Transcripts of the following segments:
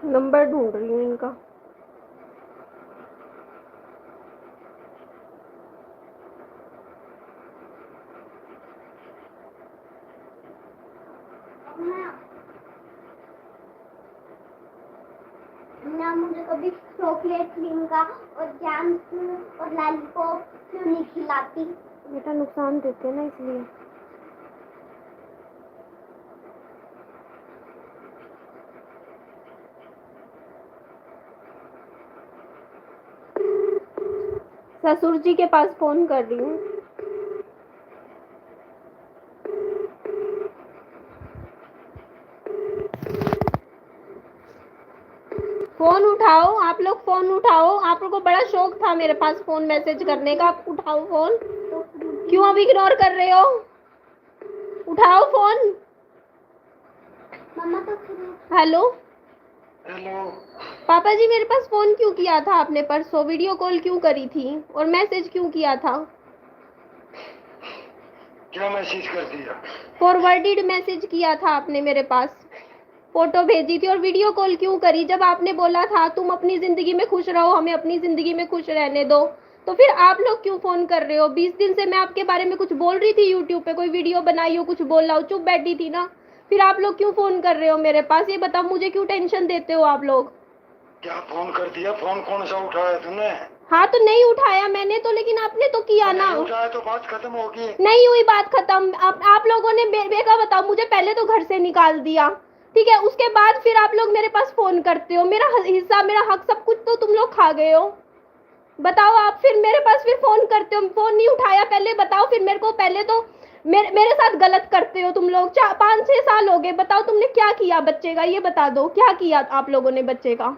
Number ढूंढ रही हूँ इनका। ना मुझे कभी चॉकलेट क्रीम का और जैम और लॉलीपॉप क्यों नहीं खिलाती? बेटा नुकसान देते हैं ना इसलिए। ससुर जी के पास फोन कर रही हूँ। फोन उठाओ, आप लोग फोन उठाओ। आप लोगों को बड़ा शौक था मेरे पास फोन मैसेज करने का। आप उठाओ फोन, क्यों अब इग्नोर कर रहे हो? उठाओ फोन। मम्मा तो हेलो हेलो। पापा जी, मेरे पास फोन क्यों किया था आपने परसों? वीडियो कॉल क्यों करी थी और मैसेज क्यों किया था? क्या मैसेज कर दिया? फॉरवर्डेड मैसेज किया था आपने मेरे पास, फोटो भेजी थी और वीडियो कॉल क्यों करी? जब आपने बोला था तुम अपनी जिंदगी में खुश रहो, हमें अपनी जिंदगी में खुश रहने दो, तो फिर आप लोग क्यों फोन कर रहे हो? 20 दिन से मैं आपके बारे में कुछ बोल रही थी यूट्यूब पे, कोई वीडियो बनाई हो, कुछ बोला हो, चुप बैठी थी ना। फिर आप लोग क्यों फोन कर रहे हो मेरे पास? ये बताओ मुझे, क्यों टेंशन देते हो आप लोग? क्या फोन कर दिया? फोन कौन सा उठाया तूने? हाँ तो नहीं उठाया मैंने तो, लेकिन आपने तो किया ना। नहीं उठाया तो बात खत्म होगी। नहीं हुई बात खत्म। आप लोगों ने बेका बताओ, मुझे पहले तो घर से निकाल दिया, ठीक है, उसके बाद फिर आप लोग मेरे पास फोन करते हो। मेरा हिस्सा, मेरा हक, सब कुछ तो तुम लोग खा गए हो। बताओ आप फिर मेरे पास फिर फोन करते हो, फोन नहीं उठाया पहले बताओ फिर मेरे को। पहले तो मेरे साथ गलत करते हो तुम लोग। 5-6 साल हो गए, बताओ तुमने क्या किया बच्चे का? ये बता दो, क्या किया आप लोगों ने बच्चे का?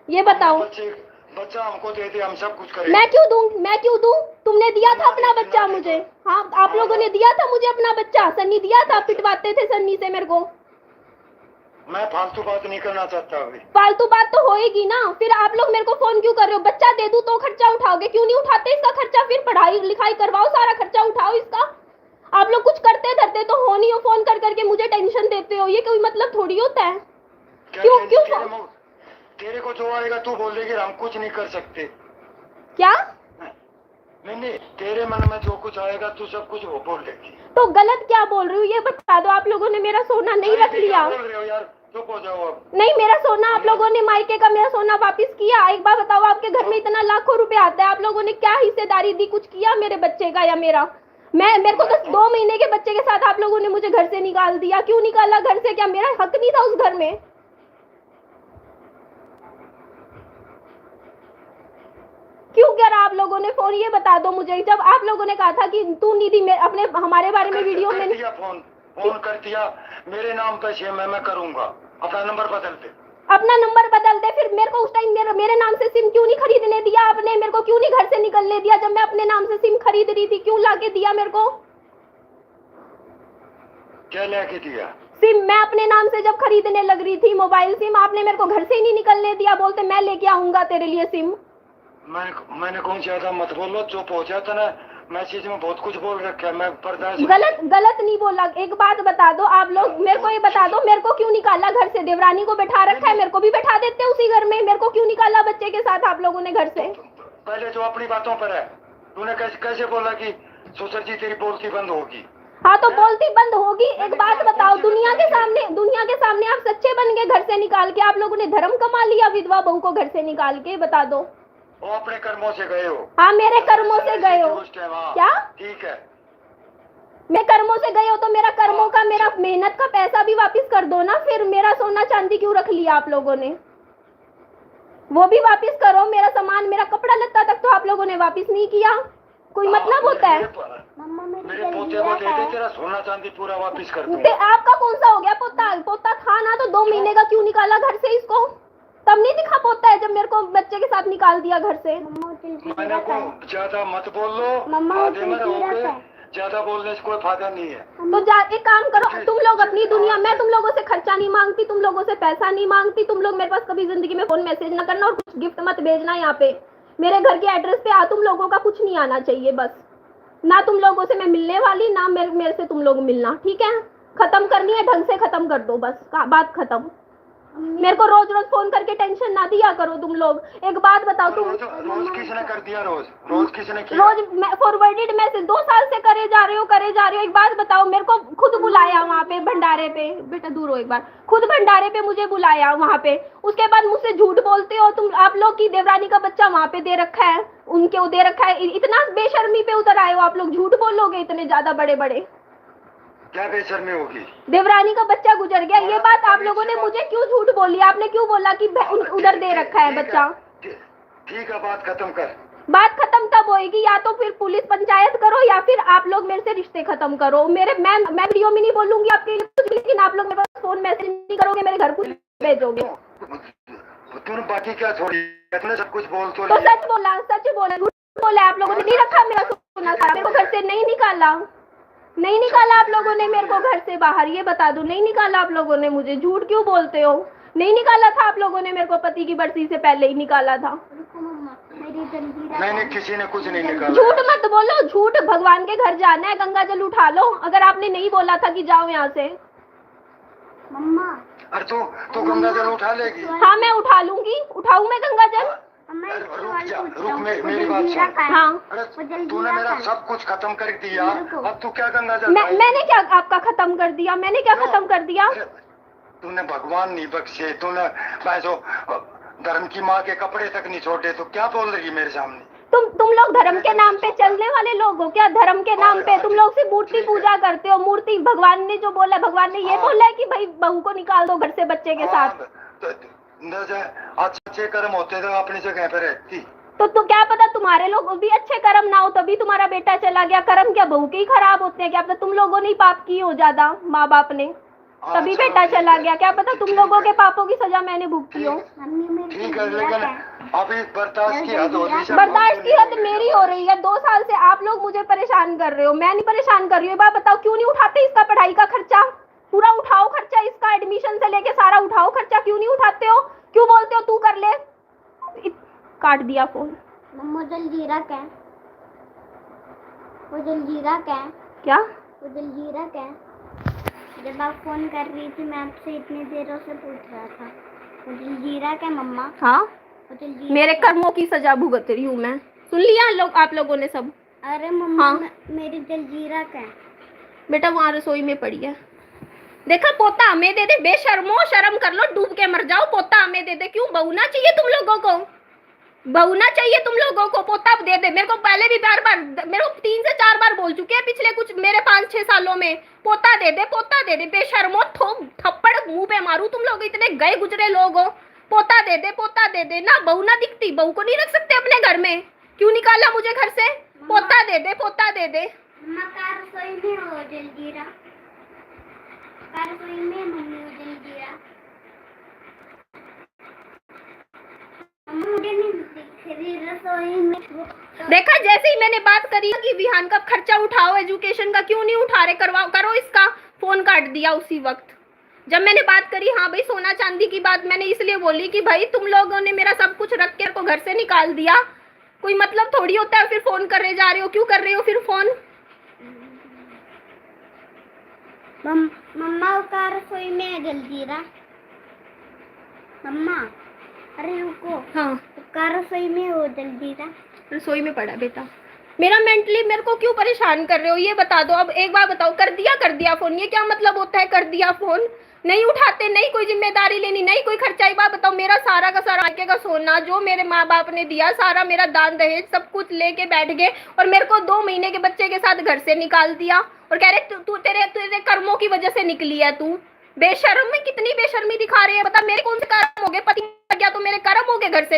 ये बताओ। बच्चा हमको दे दे, हम सब कुछ करेंगे। मैं क्यों दूं? मैं क्यों दूं? तुमने दिया था अपना बच्चा मुझे। हाँ, आप लोगों ने दिया था मुझे अपना बच्चा। सन्नी दिया था, पिटवाते थे सन्नी से मेरे को। मैं फालतू बात नहीं करना चाहता अभी। फालतू बात तो होएगी ना। फिर आप लोग मेरे को फोन क्यों कर रहे हो? बच्चा दे दूं तो खर्चा उठाओगे, क्यों नहीं उठाते इसका खर्चा? फिर पढ़ाई लिखाई करवाओ, सारा खर्चा उठाओ इसका। आप लोग कुछ करते धरते तो हो नहीं हो, फोन कर करके मुझे टेंशन देते हो। ये कोई मतलब थोड़ी होता है। क्यों क्यों तेरे को जो आएगा तू बोल देगी, हम कुछ नहीं कर सकते। क्या? नहीं, तेरे मन में जो कुछ आएगा तू सब कुछ वो बोल देगी। तो गलत क्या बोल रही हूँ ये बता दो। आप लोगों ने मेरा सोना नहीं रख लिया। बोल रहे हो यार, चुप हो जाओ अब। नहीं, मेरा सोना आप लोगों ने मायके का मेरा सोना वापस किया? एक बार बताओ, आपके घर में इतना लाखों रुपए आता है, आप लोगों ने क्या हिस्सेदारी दी? कुछ किया मेरे बच्चे का या मेरा? मेरे को तो 2 महीने के बच्चे के साथ आप लोगों ने मुझे घर से निकाल दिया। क्यों निकाला घर से? क्या मेरा हक नहीं था उस घर में? क्यों करा आप लोगों ने फोन? ये बता दो मुझे। जब आप लोगों ने कहा था कि तू निधि अपने हमारे बारे में वीडियो में फोन कर दिया मेरे नाम पे से मैं करूंगा। अपना नंबर बदल दे। अपना नंबर बदल दे। फिर मेरे को उस टाइम मेरे नाम से सिम क्यों नहीं खरीदने दिया आपने? मेरे को क्यों नहीं घर से निकलने दिया जब मैं अपने नाम से सिम खरीद रही थी? क्यों लाके दिया मेरे को? क्या लाके दिया? सिम मैं अपने नाम से जब खरीदने लग रही थी मोबाइल सिम, आपने मेरे को घर से ही नहीं निकलने दिया। बोलते मैं लेके आऊंगा तेरे लिए सिम। मैंने कौन ज्यादा मत बोलो, चुप हो जाता ना। मैसेज में बहुत कुछ बोल रखा है, मैं बर्दाश्त। गलत नहीं बोला। एक बात बता दो आप लोग मेरे को, ये बता दो मेरे को क्यों निकाला घर से? देवरानी को बैठा रखा है, मेरे को भी बैठा देते उसी घर में। मेरे को क्यों निकाला बच्चे के साथ आप लोगों ने घर से? पहले तो अपनी बातों पर है। तूने कैसे बोला कि ससुर जी तेरी बोलती बंद होगी? हाँ तो बोलती बंद होगी। एक बात बताओ, दुनिया के सामने आप सच्चे बन गए घर से निकाल के। आप लोगों ने धर्म कमा लिया विधवा बहू को घर से निकाल के। बता दो। वो अपने कर्मों से गए हो। हाँ, मेरे कर्मों से गए हो। क्या? ठीक है, मैं कर्मों से गए हो तो मेरा कर्मों का, मेरा मेहनत का पैसा भी वापस कर दो ना। फिर मेरा सोना चांदी क्यों रख लिया आप लोगों ने? वो भी वापस करो। मेरा सामान, मेरा कपड़ा लत्ता तक तो आप लोगों ने वापस नहीं किया। कोई मतलब होता है? मेरे पोते को दे दे, तेरा सोना चांदी पूरा वापस कर दूंगा। आपका कौन सा हो गया पोता? पोता था ना, तो 2 महीने का क्यों निकाला घर से इसको? तब नहीं दिखा पोता है जब मेरे को बच्चे के साथ निकाल दिया घर से। मैंने को ज्यादा मत बोल लो, फायदे में रहोगे। ज्यादा बोलने से कोई फायदा नहीं है। तो एक काम करो, तुम लोग अपनी दुनिया। मैं तुम लोगों से खर्चा नहीं मांगती, तुम लोगों से पैसा नहीं मांगती। तुम लोग मेरे पास कभी जिंदगी में फोन मैसेज ना करना और कुछ गिफ्ट मत भेजना यहाँ पे। मेरे घर के एड्रेस पे तुम लोगों का कुछ नहीं आना चाहिए बस। ना तुम लोगों से मैं मिलने वाली, ना मेरे से तुम लोग मिलना। ठीक है, खत्म करनी है ढंग से खत्म कर दो बस, बात खत्म। मेरे को रोज रोज फोन करके टेंशन ना दिया करो तुम लोग। एक बात बताओ तुम, रोज किसने कर दिया? रोज किसने किया? रोज फॉरवर्डेड मैसेज 2 साल से करे जा रहे हो। एक बात बताओ, मेरे को खुद बुलाया वहाँ पे भंडारे पे, बेटा दूर हो एक बार, खुद भंडारे पे मुझे बुलाया वहाँ पे। उसके बाद मुझसे झूठ बोलते हो तुम, आप लोग की देवरानी का बच्चा वहाँ पे दे रखा है, उनके दे रखा है। इतना बेशर्मी पे उतर आए हो आप लोग, झूठ बोलोगे इतने ज्यादा बड़े बड़े। क्या बेशर्मी होगी? देवरानी का बच्चा गुजर गया, ये बात आप लोगों ने मुझे क्यों झूठ बोली? आपने क्यों बोला कि उधर दे रखा है बच्चा? ठीक है, बात खत्म कर। बात खत्म तब होएगी या तो फिर पुलिस पंचायत करो या फिर आप लोग मेरे से रिश्ते खत्म करो। मैं वीडियो में नहीं बोलूंगी आपके लिए कुछ भी, लेकिन आप लोग मेरे पास फोन मैसेज नहीं करोगे, मेरे घर कुछ भेजोगे। तूने बाकी क्या छोड़ी? तूने सब कुछ बोल तो सच बोला, झूठ बोला। आप लोगों ने नहीं रखा मेरा सोना सारा, मेरे को घर से नहीं निकाला आप लोगों ने मेरे को घर से बाहर, ये बता दो। नहीं निकाला आप लोगों ने मुझे, झूठ क्यों बोलते हो? नहीं निकाला था आप लोगों ने मेरे को, पति की बरसी से पहले ही निकाला था। नहीं, किसी ने कुछ नहीं निकाला। झूठ मत बोलो, झूठ। भगवान के घर जाना है, गंगा जल उठा लो, अगर आपने नहीं बोला था कि जाओ यहाँ से। मम्मा, अरे तू गंगा जल उठा लेगी? हाँ मैं उठा लूंगी, उठाऊं मैं गंगा जल? रुक, मेरी बात सुन। हाँ, अरे तूने मेरा सब कुछ खत्म कर दिया, अब तू क्या गंगा जल? मैंने क्या आपका खत्म कर दिया? मैंने क्या खत्म कर दिया? तूने भगवान नहीं बख्शे, तूने जो धर्म की माँ के कपड़े तक नहीं छोड़े, तो क्या बोल रही मेरे सामने? तुम लोग धर्म के नाम पे चलने वाले लोग हो क्या? धर्म के नाम पे तुम लोग सिर्फ मूर्ति पूजा करते हो। मूर्ति, भगवान ने जो बोला, भगवान ने ये बोला है कि भाई बहू को निकाल दो घर से बच्चे के साथ। अच्छे कर्म होते तो अपनी जगह पे रहती। तो क्या पता तुम्हारे लोग भी अच्छे कर्म ना हो तभी तुम्हारा बेटा चला गया। कर्म क्या बहू के ही खराब होते हैं? क्या पता तुम लोगों ने ही पाप किए हो ज्यादा, माँ बाप ने, तभी बेटा चला गया। क्या पता तुम लोगों के पापों की सजा मैंने भुगती हो। ठीक है, लेकिन अभी बर्दाश्त की हद हो रही है। बर्दाश्त की हद मेरी हो रही है। 2 साल से आप लोग मुझे परेशान कर रहे हो, मैं नहीं परेशान कर रही हूँ। बात बताओ, क्यों नहीं उठाते इसका पढ़ाई का खर्चा? पूरा उठाओ खर्चा इसका, एडमिशन से लेके सारा उठाओ खर्चा। क्यों नहीं उठाते हो? क्यों बोलते हो तू कर ले? काट दिया फोन। मम्मा जलजीरा क्या? वो जलजीरा क्या? वो जलजीरा क्या? जब आप फोन कर रही थी मैं आपसे इतनी देरों से पूछ रहा था, वो जलजीरा क्या मम्मा? हाँ, मेरे कर्मों की सजा भुगत रही हूँ मैं। सुन लिया आप लोगों ने सब? अरे मम्मा, हाँ? मेरी जलजीरा क्या? बेटा वहाँ रसोई में पड़ी है। देखा, पोता हमें दे दे। बेशर्मो, शर्म कर लो, डूब के मर जाओ। पोता हमें दे दे। क्यों बहुना चाहिए तुम लोगों को? बहुना चाहिए तुम लोगों को? पोता दे दे। मेरे को पहले भी बार बार, मेरे को 3 से 4 बार बोल चुके हैं पिछले कुछ मेरे 5-6 सालों में, पोता दे दे, पोता दे दे। बेशर्मो, थप्पड़ मुंह पे मारू। तुम लोग इतने गए गुजरे लोग हो। पोता दे दे, पोता दे दे। ना बहू ना दिखती, बहू को नहीं रख सकते अपने घर में? क्यों निकाला मुझे घर से? पोता दे दे, पोता दे दे। मम्मा का रसोई में हो जलजीरा, का रसोई में मम्मी हो जलजीरा। मुझे नहीं दिख रही रसोई में। देखा, जैसे ही मैंने बात करी कि विहान का खर्चा उठाओ, एजुकेशन का, क्यों नहीं उठा रहे? करवाओ, करो इसका। फोन काट दिया उसी वक्त जब मैंने बात करी। हाँ भाई, सोना चांदी की बात मैंने इसलिए बोली कि भाई तुम लोगों ने मेरा सब कुछ रख के को घर से निकाल दिया। कोई मतलब थोड़ी होता है फिर फोन करने जा रहे हो। क्यों कर रहे हो फिर फोन? मम्मा का रसोई में है जलजीरा। मम्मा, अरे रुको। हाँ, का रसोई में हो जलजीरा। रसोई में पड़ा बेटा। मेरा मेंटली मेरे को क्यों परेशान कर रहे हो ये बता दो। अब एक बार बताओ, कर दिया फोन, ये क्या मतलब होता है? कर दिया फोन, नहीं उठाते, नहीं कोई जिम्मेदारी लेनी, नहीं कोई खर्चा। एक बात बताओ, मेरा सारा का सारा आके का सोना जो मेरे माँ बाप ने दिया, सारा मेरा दान दहेज सब कुछ लेके बैठ गए और मेरे को 2 महीने के बच्चे के साथ घर से निकाल दिया और कह रहे तू तेरे कर्मों की वजह से निकली है तू। बेशर्म में कितनी बेशर्मी दिखा रही है। बता, मेरे कौन से कर्म हो गए? पति मर गया तो मेरे कर्म हो गए घर से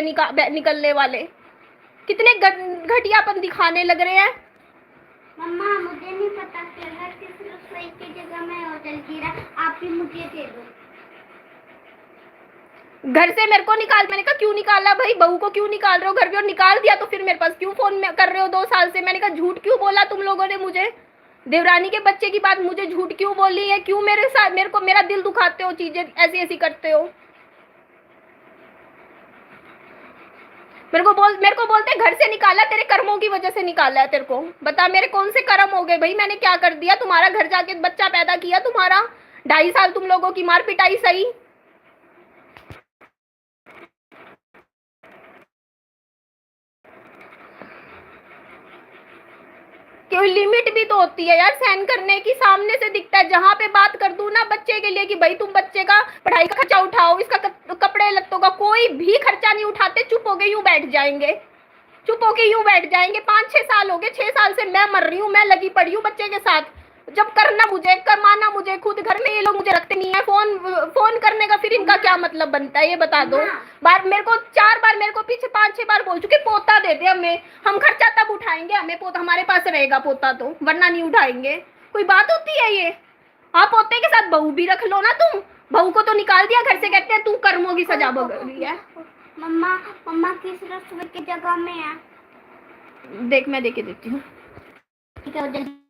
निकलने वाले? कितने घटियापन दिखाने लग रहे हैं। मम्मा, मुझे नहीं पता चला किस रसोई की जगह में हो जलजीरा, आप भी मुझे दे दो। घर से मेरे को निकाल, मैंने कहा क्यों निकाला भाई? बहू को क्यों निकाल रहे हो घर पे? और निकाल दिया तो फिर मेरे पास क्यों फोन कर रहे हो 2 साल से? मैंने कहा झूठ क्यों बोला तुम लोगों ने मुझे? देवरानी के बच्चे की बात मुझे झूठ क्यों बोली है? क्यों मेरे साथ मेरा दिल दुखाते हो? चीजें ऐसी करते हो। मेरे को बोलते घर से निकाला, तेरे कर्मों की वजह से निकाला है तेरे को। बता, मेरे कौन से कर्म हो गए भाई? मैंने क्या कर दिया? तुम्हारा घर जाके बच्चा पैदा किया, तुम्हारा 2.5 साल तुम लोगों की मार पिटाई सही। कोई लिमिट भी तो होती है यार सहन करने की। सामने से दिखता है, जहाँ पे बात कर दूं ना बच्चे के लिए कि भाई तुम बच्चे का पढ़ाई का खर्चा उठाओ, इसका कपड़े लत्तों का कोई भी खर्चा नहीं उठाते, चुप हो गए यूं बैठ जाएंगे, चुप होके यूं बैठ जाएंगे। 5-6 साल हो गए, 6 साल से मैं मर रही हूँ, मैं लगी पड़ी हूँ बच्चे के साथ। जब करना मुझे, कमाना मुझे खुद, घर में ये लोग मुझे रखते नहीं है। फोन करने का फिर इनका क्या मतलब बनता है ये बता दो। बार मेरे को 4 बार, मेरे को पीछे 5-6 बार बोल चुके पोता दे दे हमें, हम खर्चा तब उठाएंगे, हमें पोता हमारे पास रहेगा पोता तो, वरना नहीं उठाएंगे। कोई बात होती है ये? हाँ पोते के साथ बहू भी रख लो ना तुम, बहू को तो निकाल दिया घर से, कहते हैं तू कर्मों की सजा भोग रही है। मम्मा मम्मा किस रसोई की जगह में है? देख मैं देके देती हूँ। ठीक है जल्दी।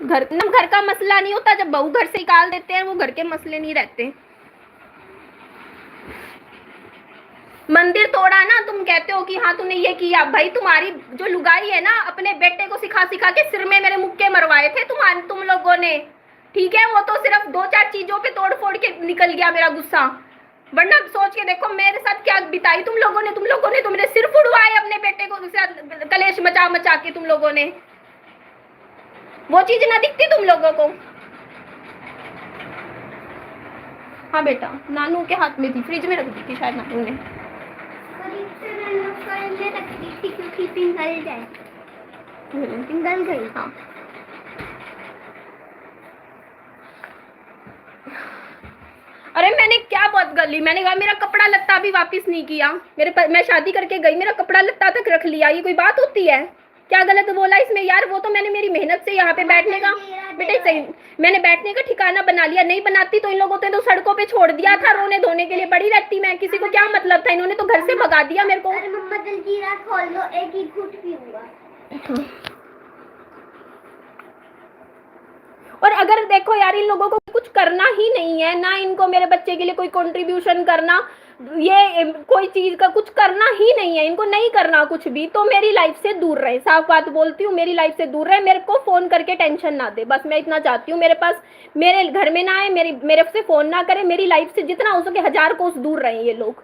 घर का मसला नहीं होता, जब बहू घर से निकाल देते हैं वो घर के मसले नहीं रहते। मंदिर तोड़ा ना, तुम कहते हो कि हाँ तूने ये किया। भाई तुम्हारी जो लुगाई है ना, अपने बेटे को सिखा सिखा के सिर में मेरे मुक्के मरवाए थे तुम लोगों ने, ठीक है। वो तो सिर्फ 2-4 चीजों पे तोड़ फोड़ के निकल गया मेरा गुस्सा, वरना सोच के देखो मेरे साथ क्या बिताई तुम लोगों ने तो मेरे सिर फुड़वाए अपने बेटे को कलेश मचा मचा के तुम लोगों ने। वो चीज ना दिखती तुम लोगों को? हाँ बेटा, नानू के हाथ में थी, फ्रिज में रख दी थी शायद नानू ने। क्योंकि पिघल जाए, पिघल गई। हाँ अरे मैंने क्या बहुत गली, मैंने कहा मेरा कपड़ा लत्ता भी वापस नहीं किया, मैं शादी करके गई, मेरा कपड़ा लत्ता तक रख लिया, ये कोई बात होती है? क्या गलत बोला इसमें यार? वो तो मैंने मेरी मेहनत से यहाँ पे बैठने का, बेटे सही मैंने बैठने का ठिकाना बना लिया। नहीं बनाती तो इन लोगों ने तो सड़कों पे छोड़ दिया था, रोने धोने के लिए पड़ी रहती मैं, किसी को क्या मतलब था? इन्होंने तो घर से भगा दिया मेरे को। अरे मम्मा जलजीरा खोल लो, एक ही घूंट पीऊंगा। और अगर देखो यार इन लोगों को कुछ करना ही नहीं है ना, इनको मेरे बच्चे के लिए कोई कंट्रीब्यूशन करना, ये कोई चीज का कुछ करना ही नहीं है, इनको नहीं करना कुछ भी, तो मेरी लाइफ से दूर रहे। साफ बात बोलती हूँ, मेरी लाइफ से दूर रहे, मेरे को फोन करके टेंशन ना दे, बस मैं इतना चाहती हूँ। मेरे पास, मेरे घर में ना आए, मेरे से फोन ना करे, मेरी लाइफ से जितना हो सके 1000 कोस दूर रहे ये लोग।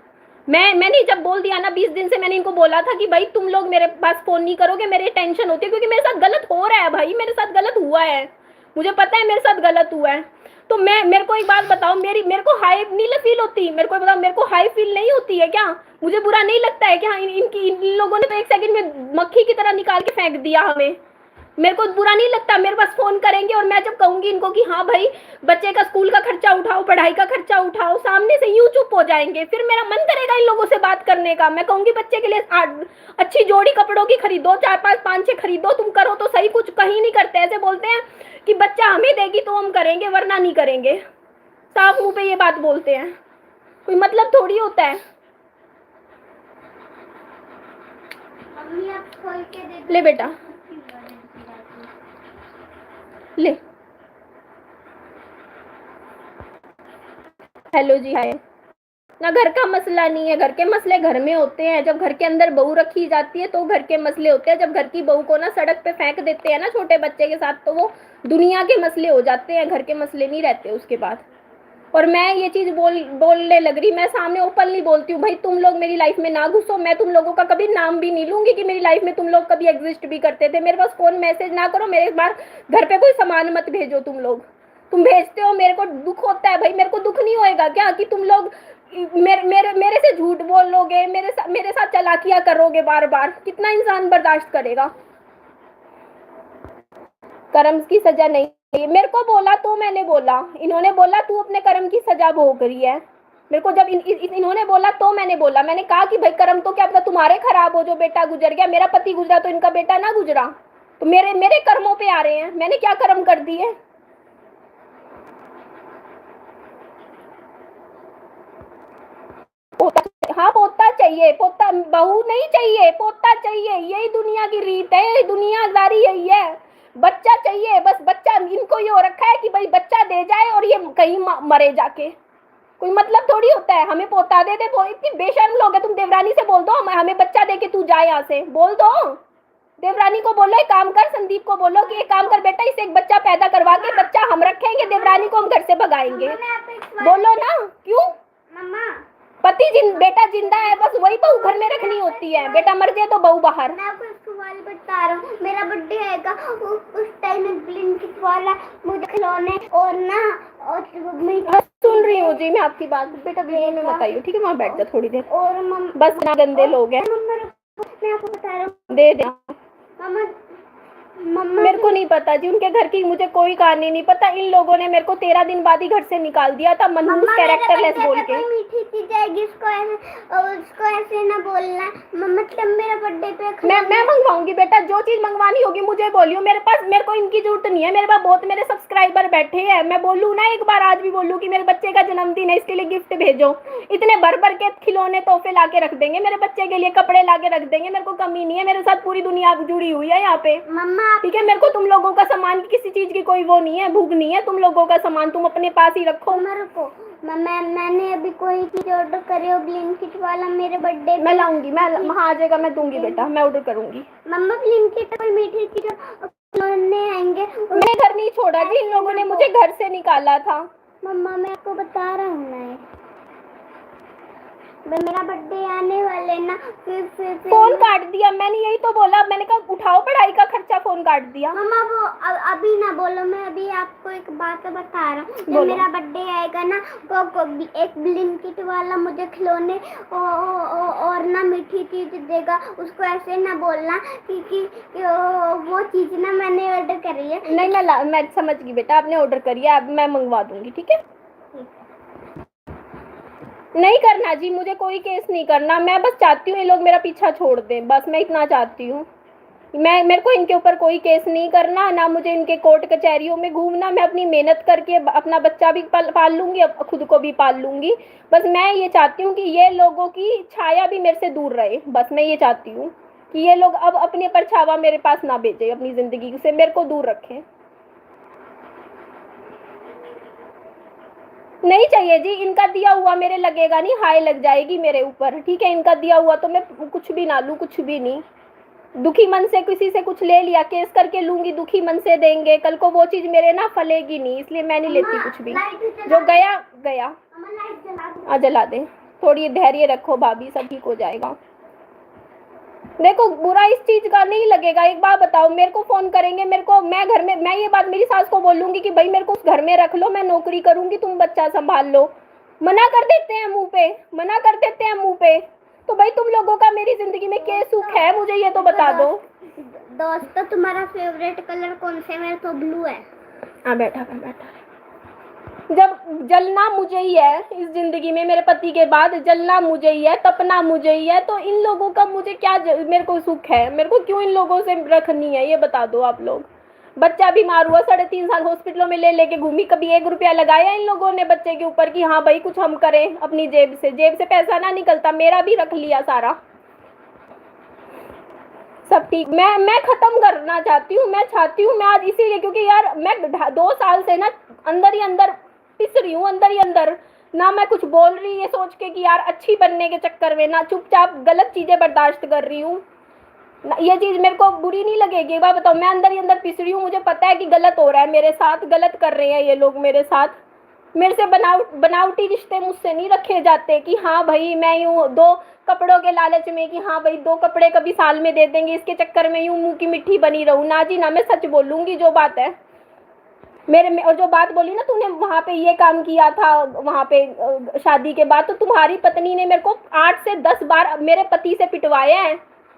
मैंने जब बोल दिया ना 20 दिन से, मैंने इनको बोला था कि भाई तुम लोग मेरे पास फोन नहीं करोगे, मेरी टेंशन होती है, क्योंकि मेरे साथ गलत हो रहा है भाई, मेरे साथ गलत हुआ है, मुझे पता है मेरे साथ गलत हुआ है। तो मेरे को एक बात बताओ, मेरे को हाई नहीं फील होती? मेरे को बताओ, मेरे को हाई फील नहीं होती है क्या? मुझे बुरा नहीं लगता है क्या? इन लोगों ने तो 1 सेकंड में मक्खी की तरह निकाल के फेंक दिया हमें। मेरे को बुरा नहीं लगता, मेरे पास फोन करेंगे और मैं जब कहूंगी इनको कि हाँ भाई बच्चे का स्कूल का खर्चा उठाओ, पढ़ाई का खर्चा उठाओ, सामने से यूं चुप हो जाएंगे। फिर मेरा मन करेगा इन लोगों से बात करने का। मैं कहूंगी बच्चे के लिए अच्छी जोड़ी कपड़ों की खरीदो, 4-5-5-6 खरीदो, तुम करो तो सही। कुछ कहीं नहीं करते, ऐसे बोलते हैं कि बच्चा हमें देगी तो हम करेंगे, वरना नहीं करेंगे। साफ मुंह पे ये बात बोलते हैं, कोई मतलब थोड़ी होता है। मम्मी आप खोल के दे दो। ले बेटा ले। हेलो जी, हाय ना। घर का मसला नहीं है, घर के मसले घर में होते हैं। जब घर के अंदर बहू रखी जाती है तो घर के मसले होते हैं। जब घर की बहू को ना सड़क पे फेंक देते हैं ना छोटे बच्चे के साथ, तो वो दुनिया के मसले हो जाते हैं, घर के मसले नहीं रहते उसके बाद। और मैं ये चीज बोलने लग रही, मैं सामने ओपनली बोलती हूँ, भाई तुम लोग मेरी लाइफ में ना घुसो। मैं तुम लोगों का कभी नाम भी नहीं लूंगी कि मेरी लाइफ में तुम लोग कभी एग्जिस्ट भी करते थे। मेरे पास फोन मैसेज ना करो, मेरे बार घर पे कोई सामान मत भेजो। तुम भेजते हो, मेरे को दुख होता है भाई। मेरे को दुख नहीं होएगा क्या कि तुम लोग मेरे से झूठ बोलोगे, मेरे साथ चालाकियां करोगे बार बार? कितना इंसान बर्दाश्त करेगा? कर्म की सजा नहीं, मेरे को बोला तो मैंने बोला, इन्होंने बोला तू अपने कर्म की सजा भोग रही है। मेरे को जब इन्होंने बोला तो मैंने बोला, मैंने कहा कि भाई कर्म तो क्या पता तुम्हारे खराब हो, जो बेटा गुजर गया, मेरा पति गुजरा तो इनका बेटा ना गुजरा, तो मेरे कर्मों पे आ रहे हैं। मैंने क्या कर्म कर दिए? हाँ पोता चाहिए, पोता बहू नहीं चाहिए, पोता चाहिए। यही दुनिया की रीत है, दुनियादारी यही है। बच्चा चाहिए, बस बच्चा। इनको ये हो रखा है कि भाई बच्चा दे जाए और ये कहीं मरे जाके, कोई मतलब थोड़ी होता है। हमें पोता दे दे, इतनी बेशर्म लोग है। तुम देवरानी से बोल दो हमें बच्चा दे के तू जाए यहाँ से, बोल दो देवरानी को, बोलो एक काम कर, संदीप को बोलो कि एक काम कर बेटा, इसे एक बच्चा पैदा करवा के बच्चा हम रखेंगे, देवरानी को हम घर से भगाएंगे। बोलो ना, क्यों? मम्मा बेटा जिंदा है, बस वही बहू घर में रखनी होती है, बेटा मर जाए तो बहू बाहर। मैं आपको इसको वाली बता रहा हूँ, मेरा बर्थडे आएगा उस टाइम में ब्लिंकिट वाला मुझे खिलौने और ना और सुन रही हूँ जी मैं आपकी बात। बेटा वीडियो में बताइए, ठीक है? वहाँ बैठ जा थोड़ी देर। और बस ना गंदे लोग हैं। मैं आपको बता रहा हूँ, दे दे। मम्मा मेरे को नहीं पता जी, उनके घर की मुझे कोई कहानी नहीं पता। इन लोगों ने मेरे को 13 दिन बाद ही घर से निकाल दिया था, मनहूस कैरेक्टरलेस बोल के। मीठी चीज आएगी उसको ऐसे ना बोलना। मतलब मेरा बर्थडे पे मैं मंगवाऊंगी बेटा, जो चीज मंगवानी होगी मुझे बोलियो। मेरे को इनकी जरूरत नहीं है। मेरे पास बहुत मेरे सब्सक्राइबर बैठे हैं। मैं बोलूँ ना, एक बार आज भी बोलूँ कि मेरे बच्चे का जन्मदिन है, इसके लिए गिफ्ट भेजो। इतने भर भर के खिलौने तोहफे ला के रख देंगे मेरे बच्चे के लिए, कपड़े ला के रख देंगे। मेरे को कमी नहीं है, मेरे साथ पूरी दुनिया जुड़ी हुई है यहाँ पे। मम्मा ठीक है, मेरे को तुम लोगों का सामान की किसी चीज की कोई वो नहीं है, भूख नहीं है। तुम लोगों का सामान तुम अपने पास ही रखो। मेरे को मैंने अभी कोई चीज ऑर्डर करी हो ब्लिंकिट वाला मेरे बर्थडे मैं लाऊंगी, मैं वहाँ आ जाएगा, मैं दूंगी बेटा, मैं ऑर्डर करूंगी। मम्मा ब्लिंकिट पर मीठी चीज खिलौने आएंगे। मैंने घर नहीं छोड़ा जी, इन लोगों ने मुझे घर से निकाला था। मम्मा मैं आपको बता रहा हूँ मैं मेरा बर्थडे आने वाले ना, फिर फोन काट दिया। मैंने यही तो बोला, मैंने कहा उठाओ पढ़ाई का खर्चा, फोन काट दिया। मम्मा वो अभी ना बोलो, मैं अभी आपको एक बात बता रहा हूँ। जब मेरा बर्थडे आएगा ना, एक ब्लिंकिट वाला मुझे खिलौने और ना मीठी चीज देगा। उसको ऐसे ना बोलना कि वो चीज ना मैंने ऑर्डर करी है। नहीं, मैं समझ गई बेटा, आपने ऑर्डर करी है, अब मैं मंगवा दूंगी। ठीक है, नहीं करना जी, मुझे कोई केस नहीं करना। मैं बस चाहती हूँ ये लोग मेरा पीछा छोड़ दें, बस मैं इतना चाहती हूँ। मेरे को इनके ऊपर कोई केस नहीं करना, ना मुझे इनके कोर्ट कचहरियों में घूमना। मैं अपनी मेहनत करके अपना बच्चा भी पाल लूंगी, खुद को भी पाल लूंगी। बस मैं ये चाहती हूँ कि ये लोगों की छाया भी मेरे से दूर रहे। बस मैं ये चाहती हूँ कि ये लोग अब अपने परछावा मेरे पास ना भेजे, अपनी जिंदगी से मेरे को दूर रखें। नहीं चाहिए जी, इनका दिया हुआ मेरे लगेगा नहीं, हाय लग जाएगी मेरे ऊपर। ठीक है, इनका दिया हुआ तो मैं कुछ भी ना लूँ, कुछ भी नहीं। दुखी मन से किसी से कुछ ले लिया, केस करके लूंगी, दुखी मन से देंगे, कल को वो चीज मेरे ना फलेगी नहीं, इसलिए मैं नहीं लेती कुछ भी। जो गया गया। जला दे, थोड़ी धैर्य रखो भाभी, सब ठीक हो जाएगा। देखो बुरा इस चीज का नहीं लगेगा। एक बात बताओ, मेरे को फोन करेंगे, मेरे को, मैं घर में, मैं ये बात मेरी सास को बोलूंगी कि भाई मेरे को उस घर में रख लो, मैं नौकरी करूंगी, तुम बच्चा संभाल लो। मना कर देते हैं मुंह पे, मना कर देते हैं मुंह पे। तो भाई तुम लोगों का मेरी जिंदगी में क्या सुख है, मुझे ये तो बता दो। दोस्तों तुम्हारा फेवरेट कलर कौन सा है? मेरा तो ब्लू है। हाँ बैठा। जब जलना मुझे ही है इस जिंदगी में, मेरे पति के बाद जलना मुझे ही है, तपना मुझे ही है। तो इन लोगों का मुझे क्या मेरे को सुख है? मेरे को क्यों इन लोगों से रखनी है, ये बता दो आप लोग। बच्चा बीमार हुआ, 3.5 साल हॉस्पिटलों में लेके घूमी, कभी 1 रुपया लगाया इन लोगों ने बच्चे के ऊपर कि हाँ भाई कुछ हम करें अपनी जेब से पैसा ना निकलता, मेरा भी रख लिया सारा सब। ठीक, मैं खत्म करना चाहती हूँ। मैं चाहती हूँ, मैं आज इसीलिए, क्योंकि यार मैं 2 साल से ना अंदर ही अंदर पिस रही हूँ, अंदर ही अंदर ना मैं कुछ बोल रही, ये सोच के कि यार अच्छी बनने के चक्कर में ना चुपचाप गलत चीजें बर्दाश्त कर रही हूँ। ये चीज मेरे को बुरी नहीं लगेगी, बात बताओ। मैं अंदर ही अंदर पिस रही हूँ, मुझे पता है कि गलत हो रहा है मेरे साथ, गलत कर रहे हैं ये लोग मेरे साथ। मेरे से बनावटी रिश्ते मुझसे नहीं रखे जाते कि हाँ भाई मैं यूँ 2 कपड़ों के लालच में कि हाँ भाई 2 कपड़े कभी साल में दे देंगे, इसके चक्कर में यूँ मुंह की मिट्टी बनी रहूँ। ना जी ना, मैं सच बोलूंगी जो बात है मेरे में। और जो बात बोली ना तूने वहाँ पे ये काम किया था, वहाँ पे शादी के बाद, तो तुम्हारी पत्नी ने मेरे को 8 से 10 बार मेरे पति से पिटवाया है,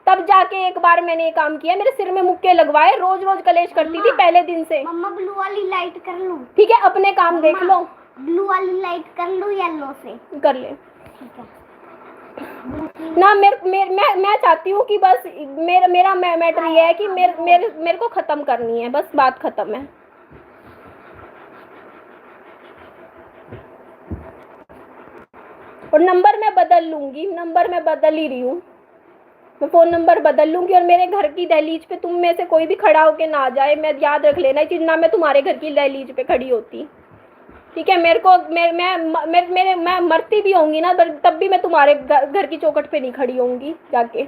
तब जाके एक बार मैंने ये काम किया। मेरे सिर में मुक्के लगवाए, रोज कलेश करती थी पहले दिन से। मम्मा ब्लू वाली लाइट कर लूं? ठीक है, अपने काम देख लो। ब्लू वाली लाइट कर लूं येलो से? कर ले। ठीक है ना। मैं चाहती हूँ कि बस मेरा मैटर ये है कि मेरे को खत्म करनी है, बस बात खत्म है। और नंबर मैं बदल लूंगी, नंबर मैं बदल ही रही हूँ। मैं फ़ोन नंबर बदल लूंगी और मेरे घर की दहलीज पे तुम में से कोई भी खड़ा होके ना जाए। मैं याद रख लेना कि ना मैं तुम्हारे घर की दहलीज पे खड़ी होती। ठीक है, मेरे को मैं मरती भी होंगी ना, तब भी मैं तुम्हारे घर की चौखट पे नहीं खड़ी होंगी जाके।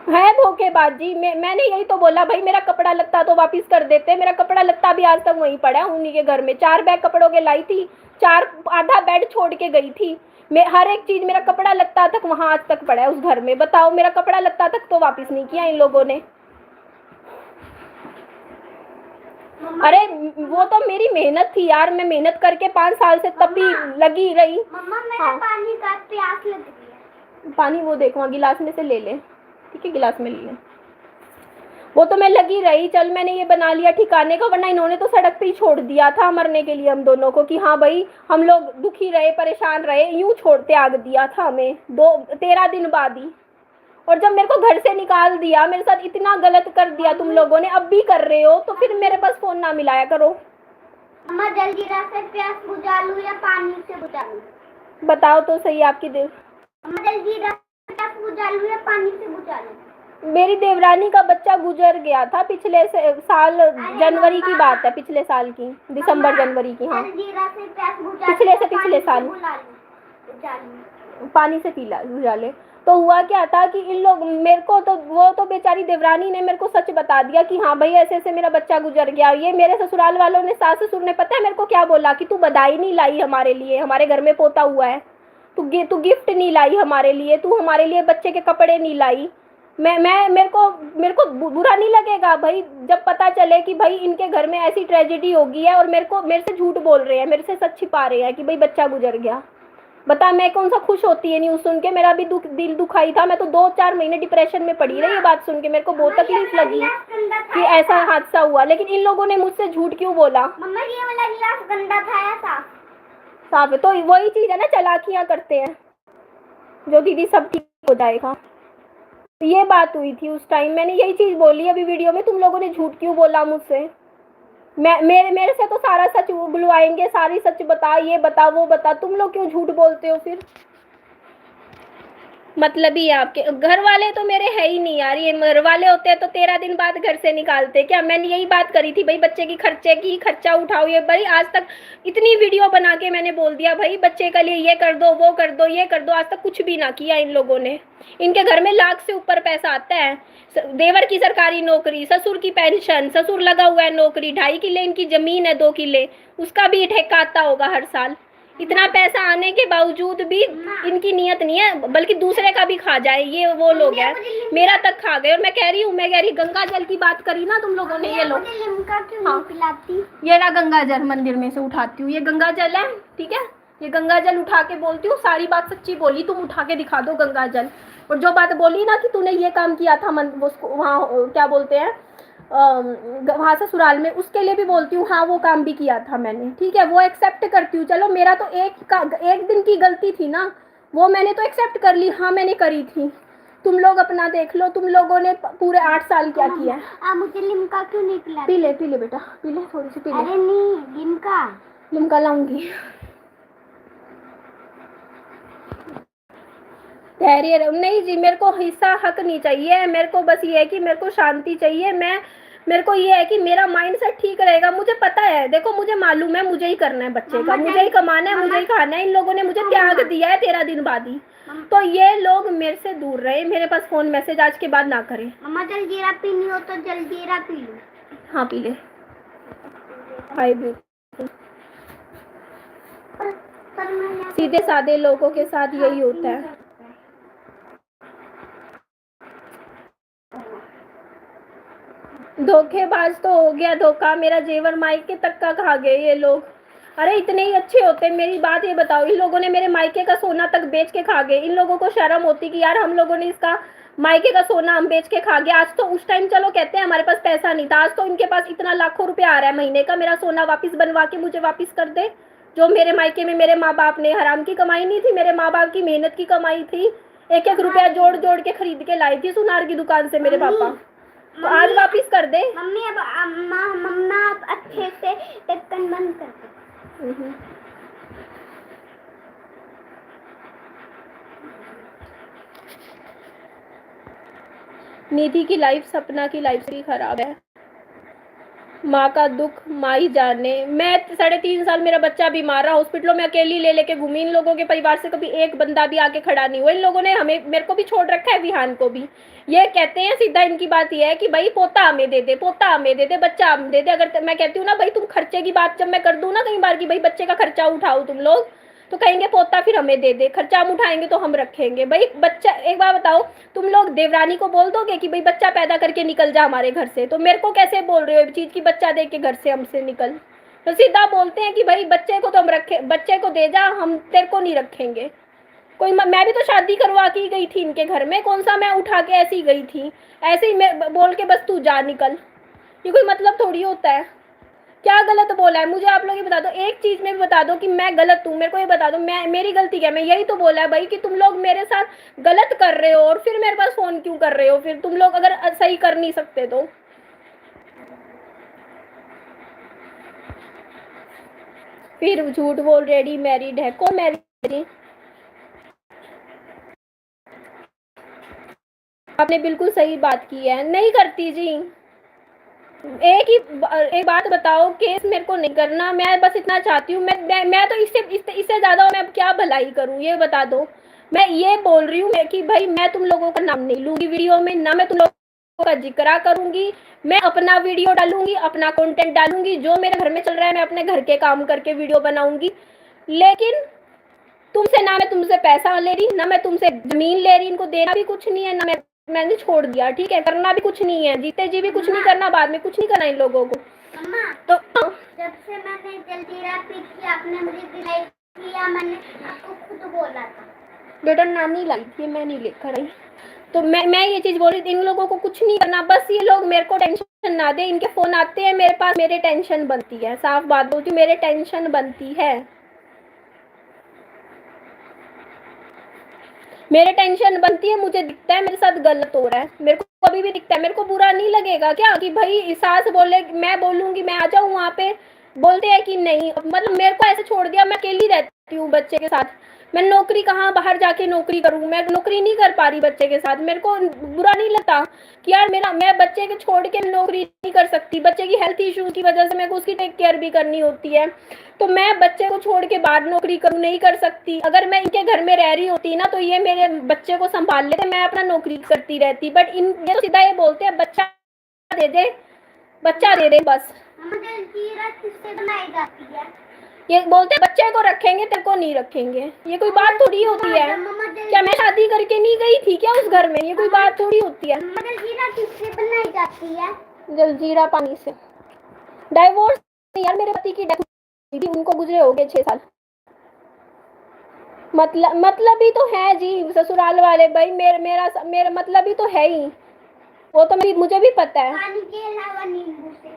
है धोखेबाजी। मैंने यही तो बोला भाई, मेरा कपड़ा लत्ता तो वापस कर देते। मेरा कपड़ा लत्ता भी आज तक वहीं पड़ा है उन्हीं के घर में। 4 बैग कपड़ों के लाई थी, 4 आधा बेड छोड़ के गई थी। मैं हर एक चीज, मेरा कपड़ा लत्ता तक वहां आज तक पड़ा है उस घर में। बताओ, मेरा कपड़ा लत्ता तक तो वापस नहीं किया इन लोगों ने। अरे वो तो मेरी मेहनत थी यार, मैं मेहनत करके 5 साल से तब भी लगी रही। मम्मा मेरा पानी का प्यास लग रही है। पानी वो देखो वहाँ गिलास में से ले ले, ठीक है, गिलास में ले ले। वो तो मैं लगी रही, चल मैंने ये बना लिया ठिकाने का, वरना इन्होंने तो सड़क पे ही छोड़ दिया था मरने के लिए हम दोनों को, कि हाँ भाई हम लोग दुखी रहे, परेशान रहे, यूं छोड़ त्याग दिया था हमें 13 दिन बाद ही। और जब मेरे को घर से निकाल दिया, मेरे साथ इतना गलत कर दिया तुम लोगों ने, अब भी कर रहे हो, तो फिर मेरे पास फोन ना मिलाया करो। मम्मा जलजीरा से प्यास बुझा लूं या पानी से बुझा लूं? बताओ तो सही आपकी देव। मम्मा जलजीरा से प्यास बुझा लूं या पानी से बुझा लूं? मेरी देवरानी का बच्चा गुजर गया था पिछले साल, जनवरी की बात है, पिछले साल की, दिसंबर जनवरी की। हाँ, जलजीरा से प्यास बुझा पिछले साल पानी से पीला बुझा ले। तो हुआ क्या था कि इन लोग मेरे को तो, वो तो बेचारी देवरानी ने मेरे को सच बता दिया कि हाँ भाई ऐसे ऐसे मेरा बच्चा गुजर गया। ये मेरे ससुराल वालों ने, सास ससुर ने, पता है मेरे को क्या बोला कि तू बधाई नहीं लाई हमारे लिए, हमारे घर में पोता हुआ है, तू गिफ्ट नहीं लाई हमारे लिए, तू हमारे लिए बच्चे के कपड़े नहीं लाई। मेरे को बुरा नहीं लगेगा भाई जब पता चले कि भाई इनके घर में ऐसी ट्रेजेडी होगी है और मेरे से झूठ बोल रहे हैं, मेरे से सच छिपा रहे हैं कि भाई बच्चा गुजर गया। बता मैं कौन सा खुश होती है न्यूज़ सुन के, मेरा भी दिल दुखाई था। मैं तो 2-4 महीने डिप्रेशन में पड़ी रही, ये बात सुन के मेरे को बहुत तकलीफ लगी कि ऐसा हादसा हुआ। लेकिन इन लोगों ने मुझसे झूठ क्यों बोला? मम्मा ये वाला गिलास गंदा था या साफ? साफ है। तो वही चीज है ना, चालाकियां करते हैं जो दीदी सब ठीक हो जाएगा। तो ये बात हुई थी उस टाइम, मैंने यही चीज बोली अभी वीडियो में, तुम लोगों ने झूठ क्यों बोला मुझसे? मेरे से तो सारा सच बुलवाएंगे, सारी सच बता, ये बता वो बता, तुम लोग क्यों झूठ बोलते हो फिर? मतलब ही आपके घर वाले तो मेरे है ही नहीं यार, ये घर वाले होते हैं तो 13 दिन बाद घर से निकालते क्या? मैंने यही बात करी थी भाई, बच्चे की खर्चा उठाओ। ये भाई आज तक इतनी वीडियो बना के मैंने बोल दिया भाई बच्चे के लिए ये कर दो, वो कर दो, ये कर दो, आज तक कुछ भी ना किया इन लोगों ने। इनके घर में लाख से ऊपर पैसा आता है, देवर की सरकारी नौकरी, ससुर की पेंशन, ससुर लगा हुआ है नौकरी, 2.5 किले इनकी जमीन है, 2 किले उसका भी ठेका आता होगा हर साल। इतना पैसा आने के बावजूद भी इनकी नियत नहीं है, बल्कि दूसरे का भी खा जाए, ये वो लोग हैं, मेरा तक खा गए। और मैं कह रही गंगा जल की बात करी ना तुम लोगों ने, ये लोग लिम्का क्यों नहीं पिलाती? ये रहा गंगा जल, मंदिर में से उठाती हूँ, ये गंगा जल है, ठीक है, ये गंगा जल उठा के बोलती हूँ, सारी बात सच्ची बोली, तुम उठा के दिखा दो गंगा जल। और जो बात बोली ना कि तूने ये काम किया था वहाँ क्या बोलते हैं वहाँ ससुराल में, उसके लिए भी बोलती हूँ हाँ वो काम भी किया था मैंने, ठीक है, वो एक्सेप्ट करती हूँ। चलो मेरा तो एक दिन की गलती थी ना, वो मैंने तो एक्सेप्ट कर ली, हाँ मैंने करी थी। तुम लोग अपना देख लो, तुम लोगों ने पूरे 8 साल क्या किया है। मुझे लिम्का क्यों नहीं पिलाती? पी ले बेटा, पी ले, थोड़ी सी पी ले। अरे नहीं, लिम्का लाऊंगी, धैर्य रहो। नहीं जी, मेरे को हिस्सा हक नहीं चाहिए, मेरे को बस ये है कि मेरे को शांति चाहिए। मेरे को ये है कि मेरा माइंडसेट ठीक रहेगा। मुझे पता है, देखो मुझे मालूम है, मुझे ही करना है बच्चे का, मुझे ही कमाना है, मुझे ही खाना है। इन लोगों ने मुझे त्याग दिया है 13 दिन बाद ही, तो ये लोग मेरे से दूर रहे, मेरे पास फोन मैसेज आज के बाद ना करें। मम्मा जलजीरा पीनी हो तो जलजीरा पी लो। हाँ पी ले। हाय सीधे साधे लोगों के साथ यही होता है। धोखेबाज तो हो गया धोखा, मेरा जेवर मायके तक का खा गए ये लोग। अरे इतने ही अच्छे होते, मेरी बात ये बताओ, इन लोगों ने मेरे मायके का सोना तक बेच के खा गए। इन लोगों को शर्म होती कि यार हम लोगों ने इसका मायके का सोना हम बेच के खा गया। आज तो उस टाइम चलो कहते हैं हमारे पास पैसा नहीं था, आज तो इनके पास इतना लाखों रुपया आ रहा है महीने का, मेरा सोना वापस बनवा के मुझे वापस कर दे। जो मेरे मायके में मेरे माँ बाप ने, हराम की कमाई नहीं थी, मेरे माँ बाप की मेहनत की कमाई थी, 1-1 रुपया जोड़ जोड़ के खरीद के लाई थी सुनार की दुकान से मेरे पापा, तो आज वापिस कर दे। मम्मी अब मम्मा आप अच्छे से ढक्कन बंद कर दो। निधि की लाइफ सपना की लाइफ से खराब है। माँ का दुख माँ ही जाने। मैं 3.5 साल मेरा बच्चा बीमार रहा, हॉस्पिटलों में अकेली ले लेके घूमी। इन लोगों के परिवार से कभी एक बंदा भी आके खड़ा नहीं हुआ। इन लोगों ने मेरे को भी छोड़ रखा है, विहान को भी। ये कहते हैं सीधा, इनकी बात ये है कि भाई पोता हमें दे दे, पोता हमें दे दे, बच्चा हमें दे दे। अगर मैं कहती हूँ ना भाई तुम खर्चे की बात जब मैं कर दूँ ना कई बार कि भाई बच्चे का खर्चा उठाओ तुम लोग, तो कहेंगे पोता फिर हमें दे दे, खर्चा हम उठाएंगे तो हम रखेंगे। भाई बच्चा, एक बार बताओ, तुम लोग देवरानी को बोल दोगे कि भाई बच्चा पैदा करके निकल जा हमारे घर से, तो मेरे को कैसे बोल रहे हो चीज की बच्चा दे के घर से हमसे निकल? तो सीधा बोलते हैं कि भाई बच्चे को तो हम रखे, बच्चे को दे जा, हम तेरे को नहीं रखेंगे। कोई मैं भी तो शादी करवा के गई थी इनके घर में, कौन सा मैं उठा के ऐसी गई थी? ऐसे ही मैं बोल के बस तू जा निकल, ये कोई मतलब थोड़ी होता है। क्या गलत बोला है मुझे आप लोग ये बता दो, एक चीज में भी बता दो कि मैं गलत हूँ, मेरे को ये बता दो मैं, मेरी गलती क्या? मैं यही तो बोला है भाई कि तुम लोग मेरे साथ गलत कर रहे हो और फिर मेरे पास फोन क्यों कर रहे हो? फिर तुम लोग अगर सही कर नहीं सकते तो फिर झूठ बोल रेडी मैरिड है। कौन मैरिड है? आपने बिल्कुल सही बात की है, नहीं करती जी। एक बात बताओ, केस मेरे को नहीं करना, मैं बस इतना चाहती हूँ। मैं तो इससे ज्यादा मैं अब क्या भलाई करूँ ये बता दो। मैं ये बोल रही हूँ कि भाई मैं तुम लोगों का नाम नहीं लूंगी वीडियो में, ना मैं तुम लोगों का जिक्र करूंगी। मैं अपना वीडियो डालूंगी, अपना कंटेंट डालूंगी, जो मेरे घर में चल रहा है मैं अपने घर के काम करके वीडियो बनाऊंगी। लेकिन तुमसे ना मैं तुमसे पैसा ले रही, ना मैं तुमसे जमीन ले रही, इनको देना भी कुछ नहीं है, ना मैंने छोड़ दिया, ठीक है? करना भी कुछ नहीं है, जीते जी भी कुछ नहीं करना, बाद में कुछ नहीं करना इन लोगों को। तो जब से मैंने जलजीरा पी थी आपने मुझे दिलाई किया, मैंने आपको खुद बोला था। बेटा नानी लाई थी, मैं नहीं लेकर आई। तो मैं ये चीज बोल रही थी, इन लोगों को कुछ नहीं करना, बस ये लोग मेरे को टेंशन ना दे। इनके फोन आते हैं मेरे पास, मेरे टेंशन बनती है, साफ बात बोलती हूँ, मेरे टेंशन बनती है, मेरे टेंशन बनती है। मुझे दिखता है मेरे साथ गलत हो रहा है, मेरे को अभी भी दिखता है। मेरे को बुरा नहीं लगेगा क्या कि भाई सास बोले, मैं बोलूंगी मैं आ जाऊँ वहाँ पे? बोलते हैं कि नहीं, मतलब मेरे को ऐसे छोड़ दिया, मैं अकेली रहती हूँ बच्चे के साथ। मैं नौकरी कहाँ बाहर जाके नौकरी करूँ? मैं नौकरी नहीं कर पा रही बच्चे के साथ। मेरे को बुरा नहीं लगता कि यार मैं बच्चे के छोड़ के नौकरी नहीं कर सकती, बच्चे की हेल्थ इश्यूज की वजह से मेरे को उसकी टेक केयर भी करनी होती है। तो मैं बच्चे को छोड़ के बाहर नौकरी करूँ, नहीं कर सकती। अगर मैं इनके घर में रह रही होती ना तो ये मेरे बच्चे को संभाल लेते, मैं अपना नौकरी करती रहती। बट ये तो सीधा ये बोलते हैं बच्चा दे दे, बच्चा दे दे बस। जलजीरा किससे बनाई जाती है? ये बोलते हैं बच्चे को रखेंगे तेरे को नहीं रखेंगे, ये कोई बात थोड़ी होती है। क्या मैं शादी करके नहीं गई थी क्या उस घर में? ये कोई बात थोड़ी होती है। जलजीरा किससे बनाई जाती है? जलजीरा पानी से। डाइवोर्स यार, मेरे पति की डेथ हुई थी, उनको गुजरे हो गए 6 साल। मतलब ही तो है जी ससुराल वाले भाई, मेरा मतलब ही तो है ही, वो तो मुझे भी पता है। पानी के अलावा नींबू से।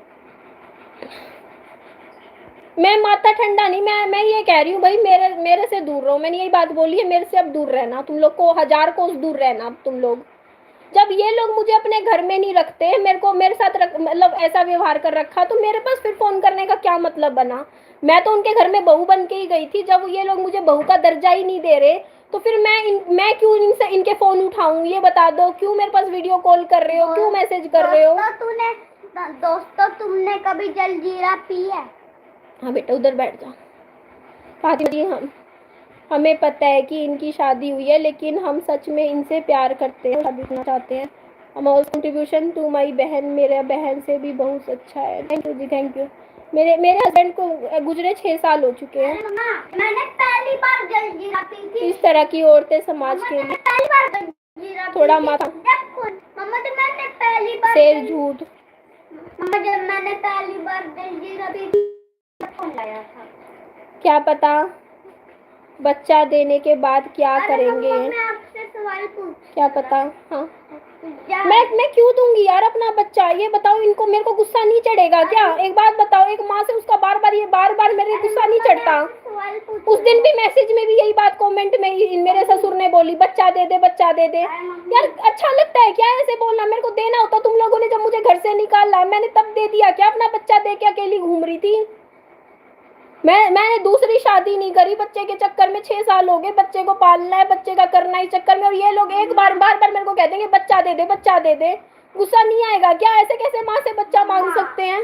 मैं माथा ठंडा नहीं, मैं ये कह रही हूँ भाई मेरे से दूर रहो। मैंने यही बात बोली है, मेरे से अब दूर रहना, तुम लोग को 1000 कोस दूर रहना अब तुम लोग। जब ये लोग मुझे अपने घर में नहीं रखते, मेरे साथ मतलब ऐसा व्यवहार कर रखा, तो मेरे पास फिर फोन करने का क्या मतलब बना? मैं तो उनके घर में बहू बन के ही गई थी। जब ये लोग मुझे बहू का दर्जा ही नहीं दे रहे तो फिर मैं क्यों इनके फोन उठाऊं? ये बता दो, क्यों मेरे पास वीडियो कॉल कर रहे हो, क्यों मैसेज कर रहे हो? दोस्तों तुमने कभी जलजीरा पी है? हाँ बेटा उधर बैठ जा। फातिमा जी, हमें पता है कि इनकी शादी हुई है, लेकिन हम सच में इनसे प्यार करते हैं, शादी करना चाहते हैं। हमारा कंट्रीब्यूशन टू माई बहन, मेरे बहन से भी बहुत अच्छा है। Thank you ji, thank you. मेरे हस्बैंड को गुजरे 6 साल हो चुके हैं। मैंने पहली बार जलजीरा पी थी। इस तरह की औरतें समाज के लिए पहली बार जलजीरा थोड़ा माथा मम्मा तो मैंने पहली बार शेर झूठ। मम्मा जब मैंने पहली बार जलजीरा पी थी फोन लाया था। क्या पता बच्चा देने के बाद क्या करेंगे, मैं आपसे सवाल पूछ, क्या पता। हाँ मैं क्यों दूंगी यार अपना बच्चा? ये बताओ, इनको मेरे को गुस्सा नहीं चढ़ेगा क्या? एक बात बताओ, एक माँ से उसका बार बार मेरे गुस्सा नहीं चढ़ता? उस दिन भी मैसेज में भी यही बात कमेंट में मेरे ससुर ने बोली, बच्चा दे दे, बच्चा दे दे। यार अच्छा लगता है क्या ऐसे बोलना? मेरे को देना होता तुम लोगों ने, जब मुझे घर से निकाला मैंने तब दे दिया क्या? अपना बच्चा दे के अकेली घूम रही थी। मैंने दूसरी शादी नहीं करी बच्चे के चक्कर में। 6 साल हो गए, बच्चे को पालना है, बच्चे का करना ही चक्कर में, और ये लोग एक बार मेरे को कह देंगे बच्चा दे दे, बच्चा दे दे। गुस्सा नहीं आएगा क्या? ऐसे कैसे माँ से बच्चा मांग सकते हैं?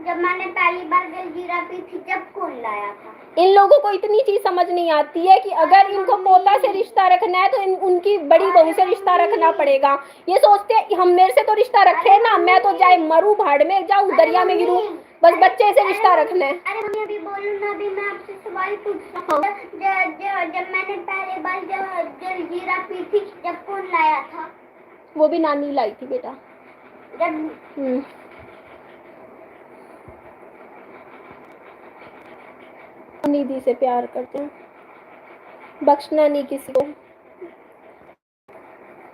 जब मैंने पहली बार जलजीरा पी थी जब कौन लाया था? इन लोगों को इतनी चीज समझ नहीं आती है कि अगर इनको पोता से रिश्ता रखना है तो उनकी बड़ी बहू से रिश्ता रखना पड़ेगा। ये सोचते हैं हम मेरे से तो रिश्ता रखे ना, मैं तो चाहे मरूं भाड़ में, जाऊं दरिया में गिरूं, बस बच्चे से रिश्ता रखना है। अरे मम्मी अभी बोलूं ना, अभी मैं आपसे सवाल पूछता हूँ। जब मैंने पहले बार जलजीरा पी थी, जब कौन लाया था? वो भी नानी लाई थी बेटा। जब निधि से प्यार करते हैं, बख्शना नहीं किसी को।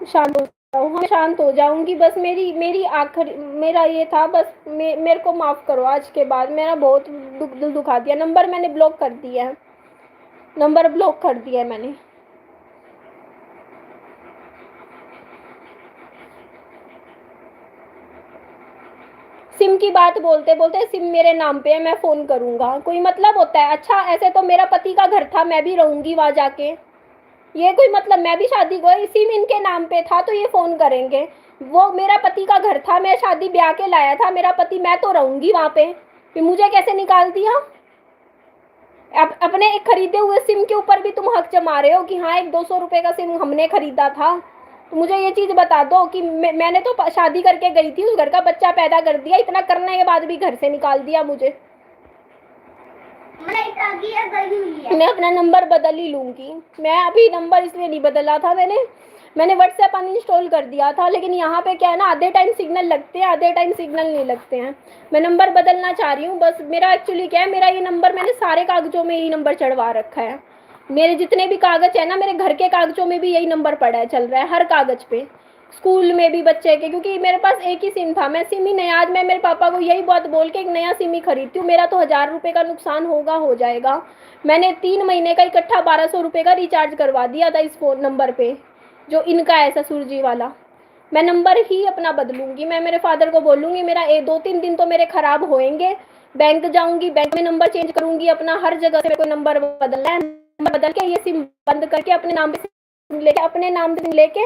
शांत हो जाओ, हाँ शांत हो जाऊंगी। बस मेरी आखिर मेरा ये था, बस मेरे को माफ करो। आज के बाद मेरा बहुत दिल दुखा दिया। नंबर मैंने ब्लॉक कर दिया है, नंबर ब्लॉक कर दिया है मैंने। सिम की बात बोलते बोलते सिम मेरे नाम पे है, मैं फोन करूंगा, कोई मतलब होता है? अच्छा ऐसे तो मेरा पति का घर था, मैं भी रहूंगी वहां जाके, ये कोई मतलब? मैं भी शादी को सिम इनके नाम पे था तो ये फोन करेंगे? वो मेरा पति का घर था, मैं शादी ब्याह के लाया था मेरा पति, मैं तो रहूंगी वहां पे, फिर मुझे कैसे निकाल दिया? अपने एक खरीदे हुए सिम के ऊपर भी तुम हक जमा रहे हो कि हाँ एक 200 रुपए का सिम हमने खरीदा था। तो मुझे ये चीज बता दो कि मैंने तो शादी करके गई थी, उस घर का बच्चा पैदा कर दिया, इतना करने के बाद भी घर से निकाल दिया मुझे। मैं अपना नंबर बदल ही लूंगी। मैं अभी नंबर इसलिए नहीं बदला था, मैंने व्हाट्सएप अनइंस्टॉल कर दिया था, लेकिन यहाँ पे क्या है ना, आधे टाइम सिग्नल लगते हैं, आधे टाइम सिग्नल नहीं लगते हैं। मैं नंबर बदलना चाह रही हूँ बस। मेरा एक्चुअली क्या है, मेरा ये नंबर मैंने सारे कागजों में यही नंबर चढ़वा रखा है। मेरे जितने भी कागज है ना, मेरे घर के कागजों में भी यही नंबर पड़ा है, चल रहा है हर कागज पे, स्कूल में भी बच्चे के, क्योंकि मेरे पास एक ही सिम था, मैं सिम ही नया, आज मैं मेरे पापा को यही बात बोल के एक नया सिम ही खरीदती हूँ। मेरा तो 1000 रुपये का नुकसान होगा, हो जाएगा। मैंने 3 महीने का इकट्ठा 1200 रुपये का रिचार्ज करवा दिया था इस फोन नंबर पे, जो इनका है ससुर जी वाला। मैं नंबर ही अपना बदलूंगी। मैं मेरे फादर को बोलूंगी, मेरा 2-3 दिन तो मेरे खराब होएंगे, बैंक जाऊंगी, बैंक में नंबर चेंज करूंगी अपना, हर जगह से मेरे को नंबर बदलना है। नंबर बदल के ये सिम बंद करके अपने नाम पे लेके, अपने नाम पे लेके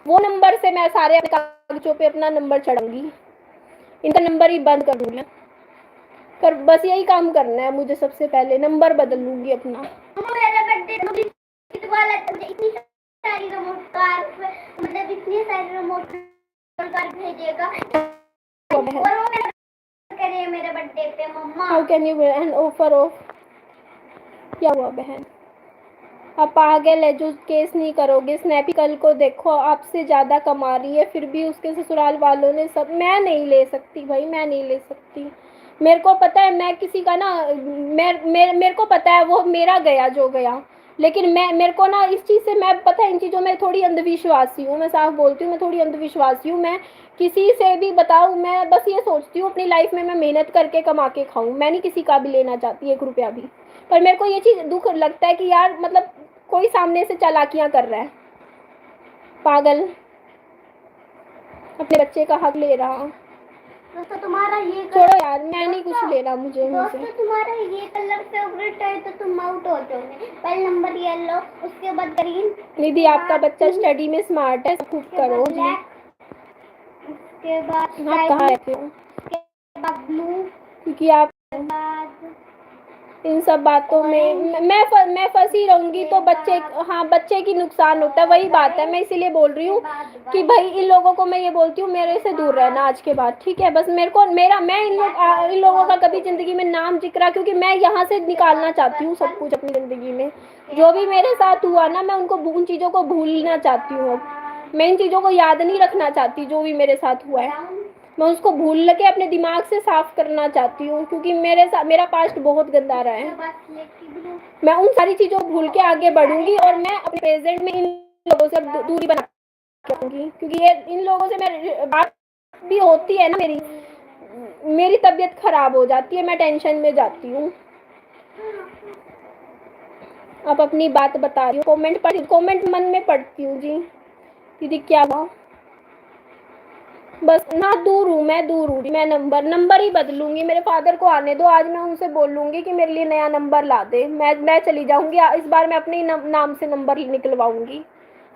वो नंबर से मैं सारे अपने कागजों पे अपना नंबर चढ़ाऊंगी, इनका नंबर ही बंद कर दूंगी। पर बस यही काम करना है मुझे, सबसे पहले नंबर बदल लूंगी अपना। इतनी सारी रिमोट कार भेजेगा मेरे बर्थडे पे मम्मा। How can you an offer off? क्या हुआ बहन? आप पागल है जो केस नहीं करोगे? स्नैपी कल को देखो, आपसे ज़्यादा कमा रही है, फिर भी उसके ससुराल वालों ने सब। मैं नहीं ले सकती भाई, मैं नहीं ले सकती। मेरे को पता है मैं किसी का ना, मेरे को पता है वो मेरा गया जो गया, लेकिन मेरे को ना इस चीज़ से, मैं पता है इन चीज़ों में थोड़ी अंधविश्वासी हूँ, मैं साफ बोलती हूँ, मैं थोड़ी अंधविश्वासी हूँ। मैं किसी से भी बताऊँ, मैं बस ये सोचती हूँ अपनी लाइफ में मैं मेहनत करके कमा के खाऊँ, मैं नहीं किसी का भी लेना चाहती 1 रुपया भी। पर मेरे को ये चीज़ दुख लगता है कि यार मतलब कोई सामने से चालाकियां कर रहा है, पागल, अपने बच्चे का हक ले रहा। दोस्तों तुम्हारा ये छोड़ो यार, मैं नहीं कुछ ले रहा मुझे दोस्तों मुझे। तुम्हारा ये कलर फेवरेट है तो तुम आउट हो जाओगे। पहले नंबर येलो, उसके बाद ग्रीन। निधि आपका बच्चा स्टडी में स्मार्ट है, खूब करो जी। उसके बाद आप कहाँ रहते हो? उसके बाद ब्लू, क्योंकि आप बाद इन सब बातों में मैं फंसी रहूंगी तो बच्चे, हाँ बच्चे की नुकसान होता है, वही बात है। मैं इसीलिए बोल रही हूँ कि भाई इन लोगों को मैं ये बोलती हूँ मेरे से दूर रहना आज के बाद, ठीक है? बस मैं इन लोगों का कभी जिंदगी में नाम जिक्रा, क्योंकि मैं यहाँ से निकालना चाहती हूँ सब कुछ अपनी जिंदगी में। जो भी मेरे साथ हुआ ना, मैं उन चीज़ों को भूलना चाहती हूँ। अब मैं इन चीज़ों को याद नहीं रखना चाहती जो भी मेरे साथ हुआ है, मैं उसको भूल के अपने दिमाग से साफ करना चाहती हूँ, क्योंकि मेरा पास्ट बहुत गंदा रहा है। मैं उन सारी चीज़ों को भूल के आगे बढ़ूंगी और मैं अपने प्रेजेंट में इन लोगों से दूरी बना रखूंगी, क्योंकि ये इन लोगों से मैं बात भी होती है ना, मेरी तबीयत खराब हो जाती है, मैं टेंशन में जाती हूँ। अब अपनी बात बता रही हूँ, कमेंट मन में पढ़ती हूँ जी। दीदी क्या हुआ? बस ना दूर हूँ, मैं नंबर ही बदलूंगी। मेरे फादर को आने दो, आज मैं उनसे बोलूंगी कि मेरे लिए नया नंबर ला दे। मैं चली जाऊंगी इस बार, मैं अपने ही नाम से नंबर निकलवाऊंगी,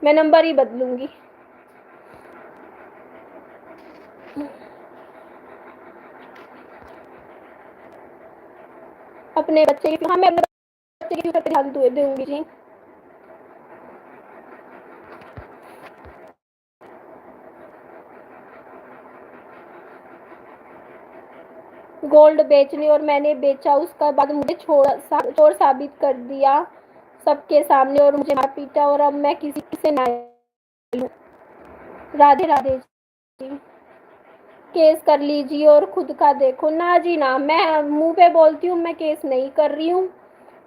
मैं नंबर ही बदलूंगी। अपने बच्चे की, हाँ मैं अपने बच्चे की फ्यूचर पे ध्यान दूंगी जी। गोल्ड बेच ली और मैंने बेचा, उसका बाद मुझे चोर साबित कर दिया सबके सामने और मुझे मार पीटा और अब मैं किसी से ना। राधे राधे जी। केस कर लीजिए और खुद का देखो। ना जी ना, मैं मुंह पे बोलती हूँ, मैं केस नहीं कर रही हूँ,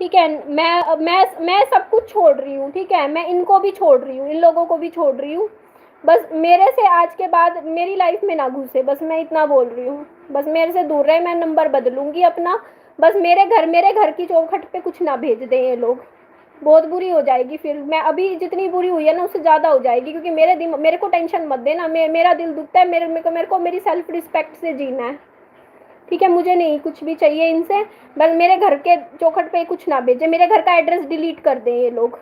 ठीक है। मैं सब कुछ छोड़ रही हूँ, ठीक है। मैं इनको भी छोड़ रही हूँ, इन लोगों को भी छोड़ रही हूँ। बस मेरे से आज के बाद मेरी लाइफ में ना घुसे, बस मैं इतना बोल रही हूँ। बस मेरे से दूर रहे, मैं नंबर बदलूंगी अपना। बस मेरे घर की चौखट पे कुछ ना भेज दें ये लोग, बहुत बुरी हो जाएगी फिर। मैं अभी जितनी बुरी हुई है ना, उससे ज़्यादा हो जाएगी, क्योंकि मेरे को टेंशन मत देना। मेरा दिल दुखता है, मेरे को मेरी सेल्फ रिस्पेक्ट से जीना है, ठीक है। मुझे नहीं कुछ भी चाहिए इनसे, बस मेरे घर के चौखट पे कुछ ना भेजें। मेरे घर का एड्रेस डिलीट कर दें ये लोग,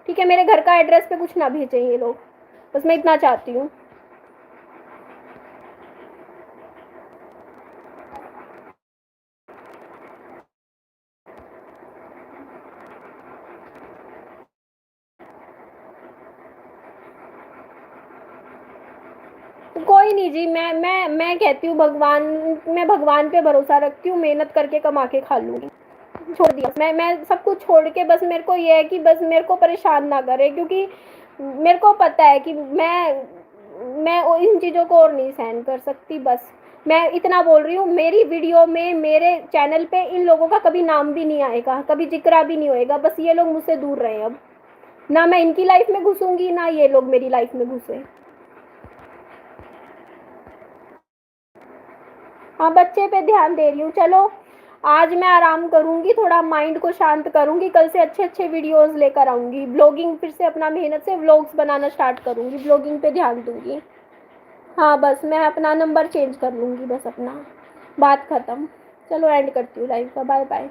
ठीक है। मेरे घर का एड्रेस पे कुछ ना भेजें ये लोग, बस मैं इतना चाहती हूँ। कोई नहीं जी, मैं कहती हूँ मैं भगवान पे भरोसा रखती हूँ, मेहनत करके कमा के खा लूँगी। छोड़ दिया मैं सब कुछ छोड़ के, बस मेरे को ये है कि बस मेरे को परेशान ना करे, क्योंकि मेरे को पता है कि मैं इन चीज़ों को और नहीं सहन कर सकती। बस मैं इतना बोल रही हूँ, मेरी वीडियो में, मेरे चैनल पे इन लोगों का कभी नाम भी नहीं आएगा, कभी जिक्र भी नहीं होएगा। बस ये लोग मुझसे दूर रहे। अब ना मैं इनकी लाइफ में घुसूंगी, ना ये लोग मेरी लाइफ में घुसे। हाँ, बच्चे पे ध्यान दे रही हूँ। चलो आज मैं आराम करूँगी, थोड़ा माइंड को शांत करूँगी, कल से अच्छे अच्छे वीडियोस लेकर आऊँगी। ब्लॉगिंग फिर से अपना मेहनत से व्लॉग्स बनाना स्टार्ट करूँगी, ब्लॉगिंग पे ध्यान दूँगी। हाँ, बस मैं अपना नंबर चेंज कर लूँगी, बस अपना, बात ख़त्म। चलो एंड करती हूँ लाइव का, बाय बाय।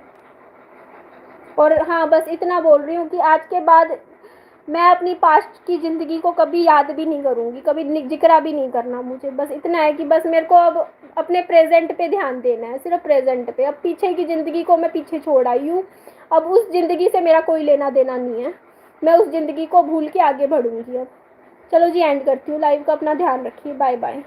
और हाँ, बस इतना बोल रही हूँ कि आज के बाद मैं अपनी पास्ट की ज़िंदगी को कभी याद भी नहीं करूँगी, कभी जिक्र भी नहीं करना मुझे। बस इतना है कि बस मेरे को अब अपने प्रेजेंट पे ध्यान देना है, सिर्फ प्रेजेंट पे। अब पीछे की ज़िंदगी को मैं पीछे छोड़ आई हूँ, अब उस ज़िंदगी से मेरा कोई लेना देना नहीं है। मैं उस ज़िंदगी को भूल के आगे बढ़ूँगी अब। चलो जी एंड करती हूँ लाइव का, अपना ध्यान रखिए, बाय बाय।